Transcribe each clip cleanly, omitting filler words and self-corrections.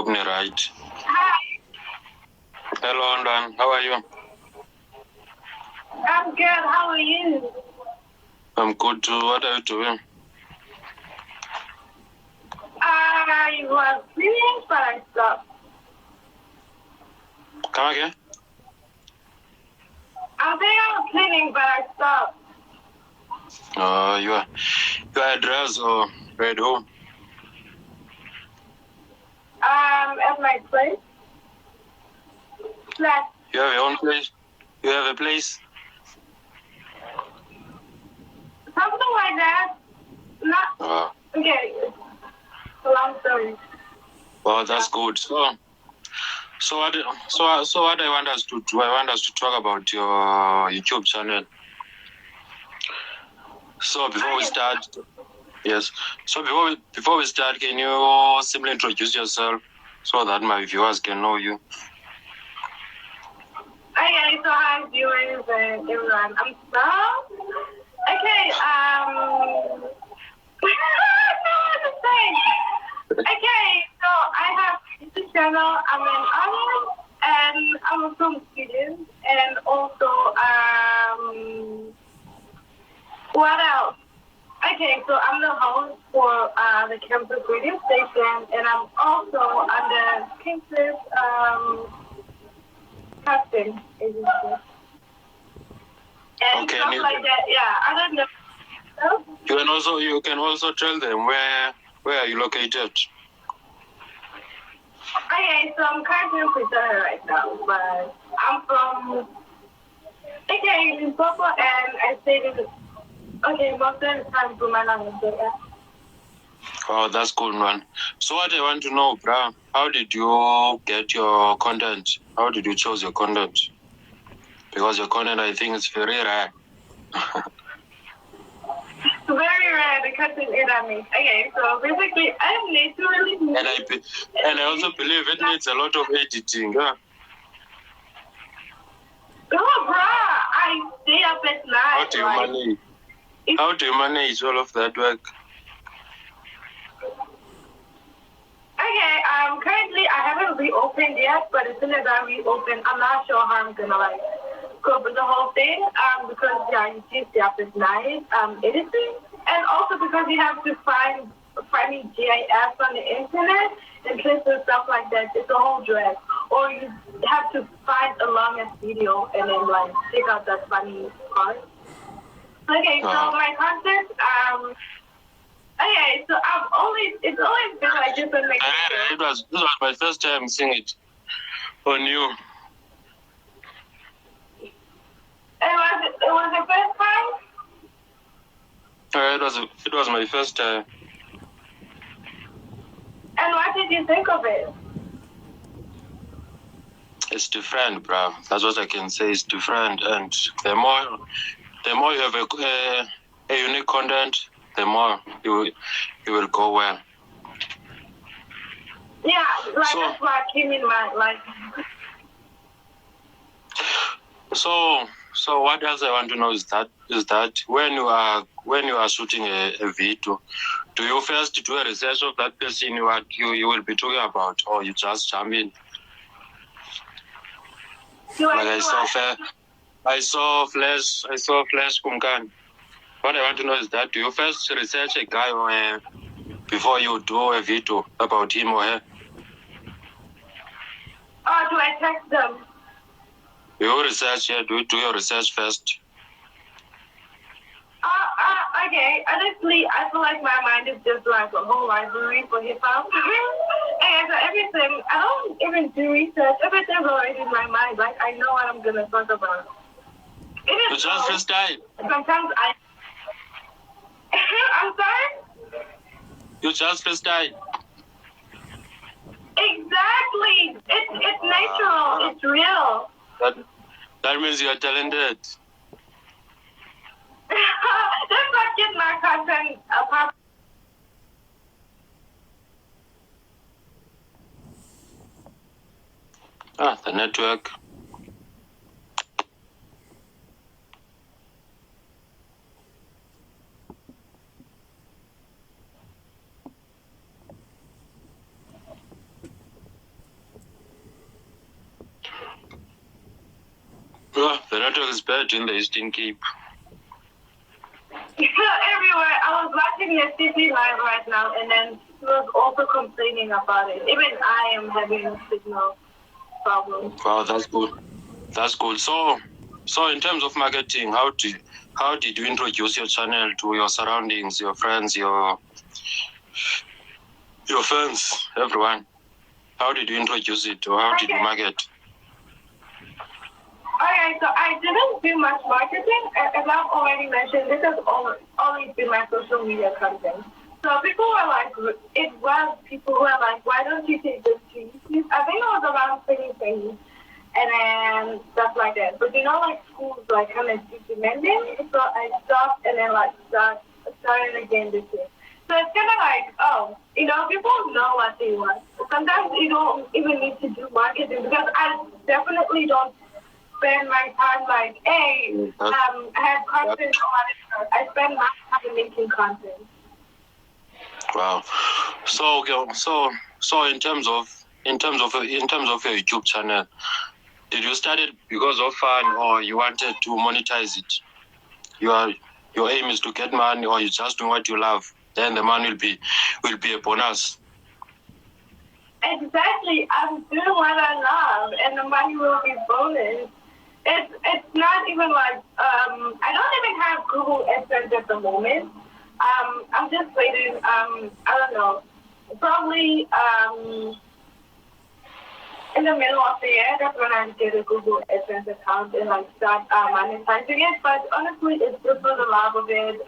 hope you're right. Hello, Andan. How are you? I'm good. How are you? I'm good too. What are you doing? I was cleaning, but I stopped. Come again? I think I was cleaning, but I stopped. You are at dress or you're at home? At my place. Blacc. You have your own place? You have a place? Something like that. Not okay. It's a long story. Well, that's good. So what I want us to do? I want us to talk about your YouTube channel. So before we start, yes. So before we start, can you simply introduce yourself so that my viewers can know you? Okay, so hi viewers and everyone. I'm so okay. No what to say. Okay, so I have this channel. I'm an artist and I'm a film student, and also what else? Okay, so I'm the host for the campus radio station, and I'm also under campus casting agency. And Okay, stuff like that, yeah. I don't know. You can also tell them where are you located. Okay, so I'm currently in Pretoria right now, but I'm from Limpopo, and I stayed in most of the time to my language. Oh, that's cool, man. So what I want to know, bro, how did you get your content? How did you choose your content? Because your content, I think, is very rare. Very rare, the content I make. Okay, so basically, I'm naturally. And I also believe it needs a lot of editing. Yeah. Oh, bro, I stay up at night. How do you manage all of that work? Okay, currently I haven't reopened yet, but as soon as I reopen, I'm not sure how I'm gonna cope with the whole thing. Because you do stay up at night, editing, and also because you have to find GIS on the internet and clips and stuff like that. It's a whole drag. Or you have to find a longest video and then take out that funny part. Okay, so my content, okay, so it's always been like this and like this was my first time seeing it on you. It was the first time? It was my first time. And what did you think of it? It's different, bro. That's what I can say. It's different, and the more you have a unique content, the more you will go well. Yeah, that's what came in my life. So what else I want to know is that when you are shooting a video, do you first do a research of that person you will be talking about, or you just jump in? I saw Flash Kumkani. What I want to know is that do you first research a guy before you do a video about him or her? Or do I text them? You research, yeah. Do you do your research first? Okay. Honestly, I feel like my mind is just like a whole library for hip hop. And so everything, I don't even do research. Everything's already in my mind. Like I know what I'm gonna talk about. It You is just freestyle. Sometimes I'm sorry? You just freestyle. Exactly. It's natural. It's real. That means you are talented. Just like get my content apart. The network. The network is bad in the Eastern Cape. Everywhere. I was watching the city live right now, and then he was also complaining about it. Even I am having signal problems. Wow, that's good. That's good. So in terms of marketing, how did you introduce your channel to your surroundings, your friends, your fans, everyone? How did you introduce it, or how did you market? Okay, so I didn't do much marketing. As I've already mentioned, this has always been my social media content. So people were like, it was people who were like, why don't you take this to YouTube? I think it was around 2020 and then stuff like that. But you know, like schools like kind of implementing. So I stopped and then like started again this year. So it's kind of like, oh, you know, people know what they want. Sometimes you don't even need to do marketing because I definitely don't spend my time like, hey, I have content. I spend my time making content. Wow. So in terms of your YouTube channel, did you start it because of fun, or you wanted to monetize it? Your aim is to get money, or you just do what you love? Then the money will be a bonus. Exactly. I'm doing what I love, and the money will be bonus. It's not even like I don't even have Google AdSense at the moment. I'm just waiting. I don't know. Probably in the middle of the year, that's when I get a Google AdSense account and like start monetizing it. But honestly, it's just for the love of it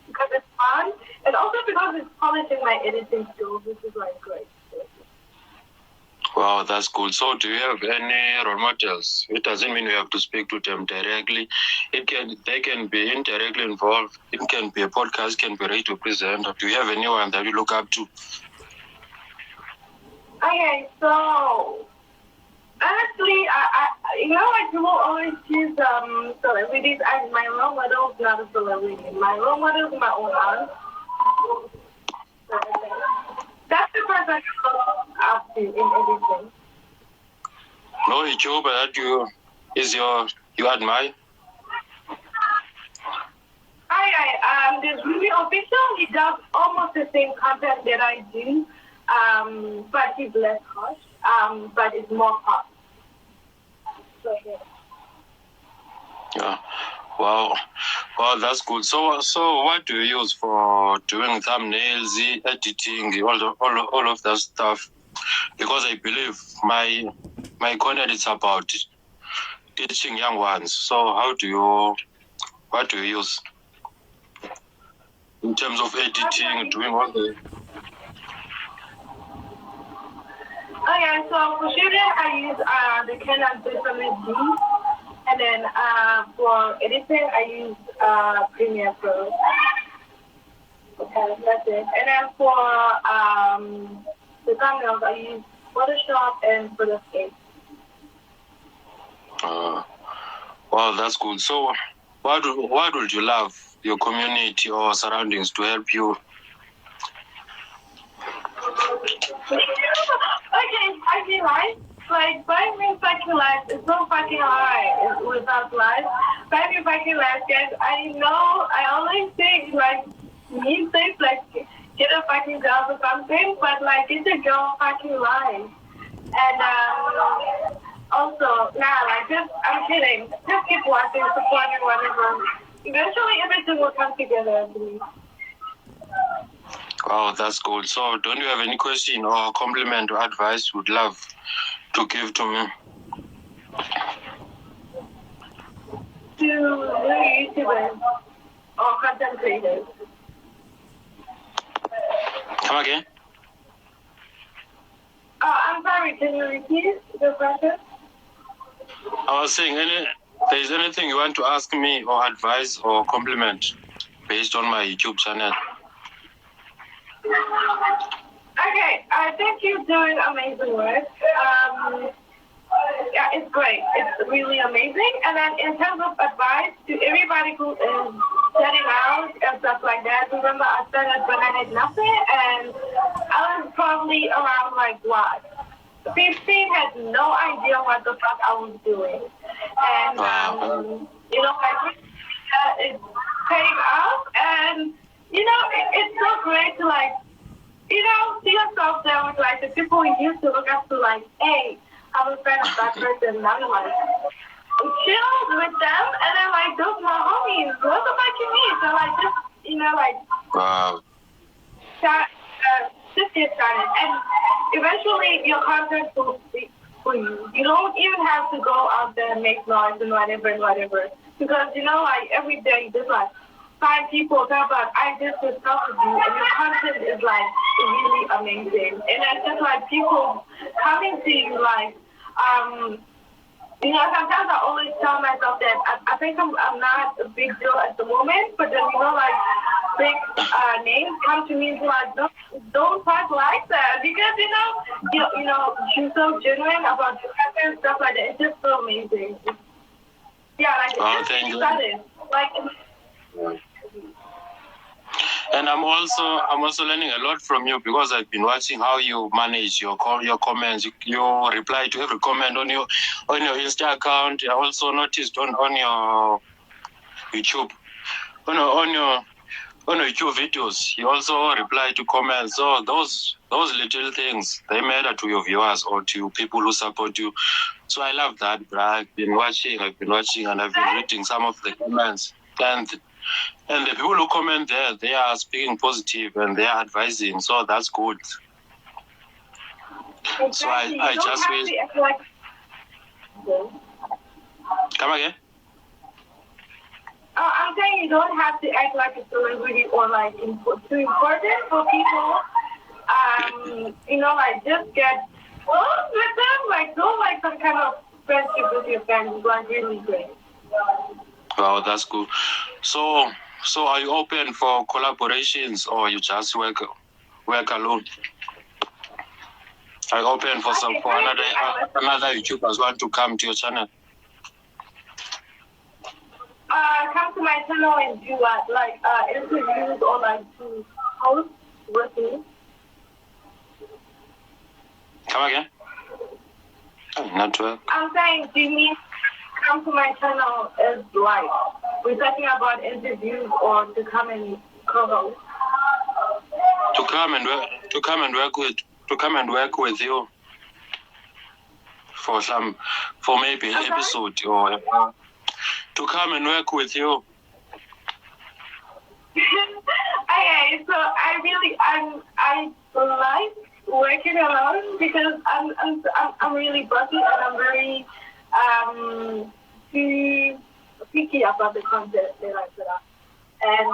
because it's fun, and also because it's polishing my editing skills, which is like great. Wow, that's cool. So do you have any role models? It doesn't mean you have to speak to them directly. They can be indirectly involved. It can be a podcast, can be a radio presenter. Do you have anyone that you look up to? Okay, so honestly, I you know, like people always choose celebrities as my role model is not a celebrity. My role model is my own aunt. That's the person I look up to in everything. No YouTuber that you admire? There's Ruby Official. He does almost the same content that I do, but he's less harsh, but it's more pop. So, yeah. Yeah. Wow, that's good. So what do you use for doing thumbnails, editing, all of that stuff? Because I believe my content is about teaching young ones. So what do you use in terms of editing, doing all the? Okay, so for shooting, I use the Canon 600D, and then for editing, I use Premiere Pro. Okay, that's it. And then for the thumbnails, I use Photoshop and Photoscape. Wow, that's cool. So, what would you love your community or surroundings to help you? Okay, I feel like buying me fucking life is so fucking hard without life. Buying me fucking life, guys. I know I always think like need things like get a fucking job or something, but like it's a girl fucking life. And also, I'm kidding. Just keep watching, supporting whatever. Eventually, everything will come together, I believe. Oh, that's cool. So, don't you have any question or compliment or advice you would love to give to me? To YouTubers or content creators. Come again? I'm sorry, can you repeat the question? I was saying, there's anything you want to ask me or advice or compliment based on my YouTube channel? Okay, I think you're doing amazing work. Yeah, it's great. It's really amazing. And then in terms of advice to everybody who is setting out and stuff like that, remember I started when I had nothing, and I was probably around like what? 15, had no idea what the fuck I was doing. And, you know, I think it's paying off, and, you know, it's so great to like, you know, see yourself there with like the people you used to look up to, like, hey, I'm a friend of that person, and I'm like, chill with them, and then like, those my homies, what the fuck you need? So like, just, you know, like, just get started, and eventually your content will speak for you. You don't even have to go out there and make noise and whatever, because, you know, like, every day you just like 5 people talk about, I did this stuff with you, and your content is like really amazing. And it's just like people coming to you like, you know, sometimes I always tell myself that I think I'm not a big deal at the moment, but then, you know, like, big names come to me and be like, don't talk like that, because, you know, she's so genuine about your content, stuff like that. It's just so amazing. Yeah, like, thank you. Like, and I'm also learning a lot from you, because I've been watching how you manage your comments. You reply to every comment on your Insta account. I also noticed on your YouTube, on your YouTube videos, you also reply to comments. So those little things, they matter to your viewers or to people who support you. So I love that, bro. I've been watching, and I've been reading some of the comments, and the people who comment there, they are speaking positive and they are advising. So that's good. Exactly. So I just wish. Come again? I'm saying you don't have to act like a celebrity or like too important for people. You know, like, just get close with them. Like, do like some kind of friendship with your friends. Like, really great. Wow, that's good. So are you open for collaborations, or you just work alone? Are you open for another YouTubers want to come to your channel? Come to my channel and do what? Like, interviews or like to host with me. Come again? Network. I'm saying, do you mean come to my channel as like we're talking about interviews or to come and co-host? To come and work with you for maybe an episode, or to come and work with you. Okay, so I like working alone, because I'm really busy, and I'm very too picky about the content that I put up, and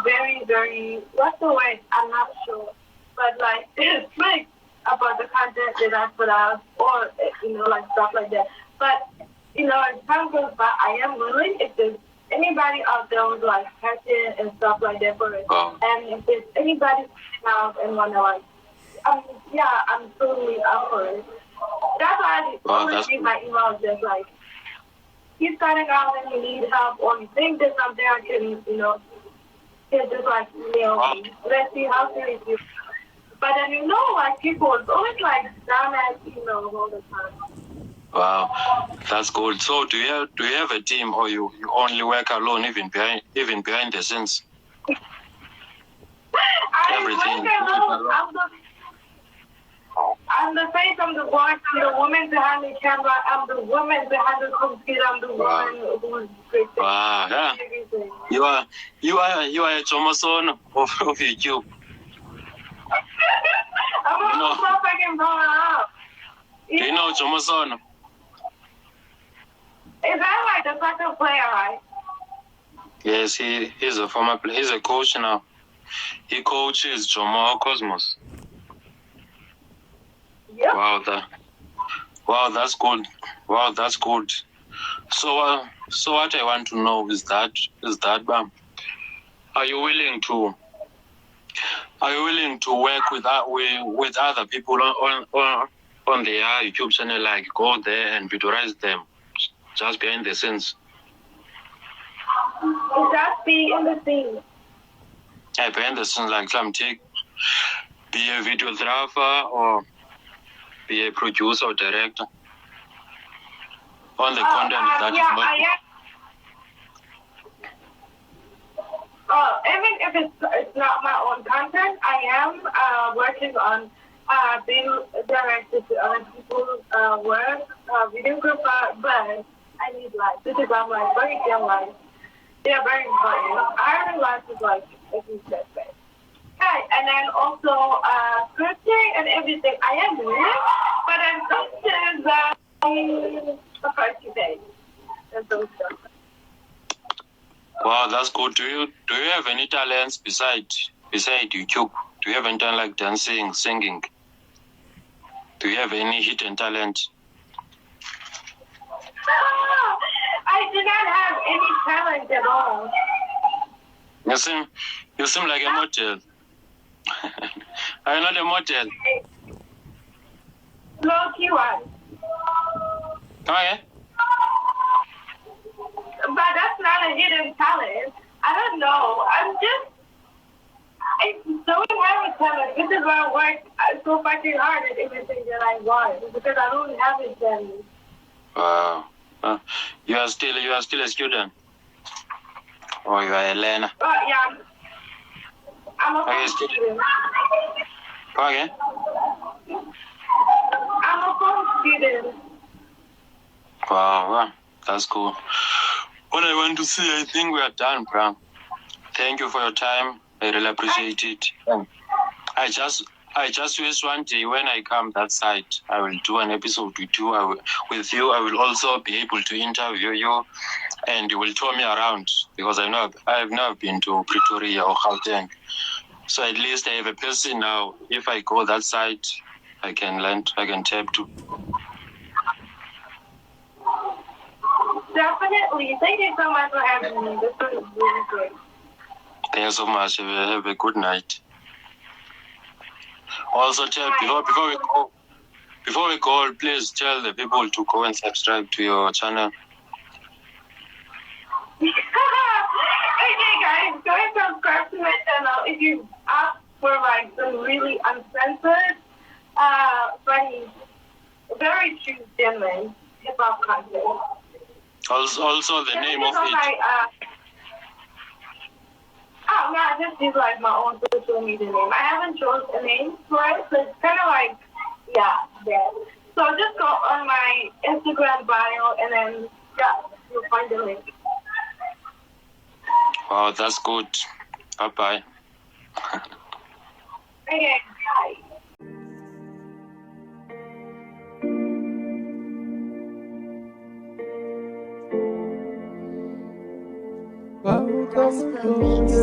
very, very, what's the word? I'm not sure, but like strict about the content that I put out, or, you know, like, stuff like that. But, you know, as time goes by, I am willing, if there's anybody out there who's like passion and stuff like that for it, and if there's anybody out and wanna like, I'm totally up for it. That's why I always leave my email just like, he's starting out and you need help, or you think there's something I can, you know, just like email me. Let's see how serious you. But then, you know, like, people, it's always like dumbass emails all the time. Wow, that's good. So do you have a team, or you only work alone, even behind the scenes? Everything. I'm the face, I'm the voice, I'm the woman behind the camera, I'm the woman behind the computer, I'm the woman who's great. Wow, yeah. You are a Jomason of YouTube. I'm a fucking blowing up. Do you know Jomason? Is that like the soccer player, right? Yes, he's a former player. He's a coach now. He coaches Jomo Cosmos. Yep. Wow, that's good. Wow, that's good. So what I want to know is that are you willing to work with other people on their YouTube channel, like go there and visualize them just behind the scenes? Just be in the scene. Yeah, behind the scenes, like be a videographer or be a producer or director on the content that is not. I am. Even if it's not my own content, I am working on being directed to other people's work, videographer, but I need life. This is I'm like very damn life. Yeah, very important. Iron life is like a huge aspect. Okay, and then also scripting and everything. I am doing it, but I'm sometimes the first few days and those stuff. Wow, that's good. Do you have any talents beside YouTube? Do you have any talent like dancing, singing? Do you have any hidden talent? I do not have any talent at all. You seem like a model. Are you not a model? Low-key one. Oh, yeah? But that's not a hidden talent. I don't know. I don't have a talent. This is why I work so fucking hard at everything that I want, because I don't have a talent. Wow. You are still a student, or you are a learner? Yeah, I'm a student. Okay. I'm a full student. Wow, that's cool. What I want to say, I think we are done, bro. Thank you for your time. I really appreciate it. I just wish one day when I come that side, I will do an episode with you. I will also be able to interview you, and you will tour me around, because I have never been to Pretoria or Gauteng. So at least I have a person now. If I go that side, I can tap to. Definitely. Thank you so much for having me. This was really great. Thank you so much. Have a good night. Also, before we go, please tell the people to go and subscribe to your channel. Okay, guys, go and subscribe to my channel if you ask for like some really uncensored, funny, very true, genuine hip-hop content. Also the name of it. No, I just use like my own social media name. I haven't chosen a name for it, so it's kind of like, that. So just go on my Instagram bio and then, you'll find the link. Wow, that's good. Bye-bye. Okay, bye. Gospel beats.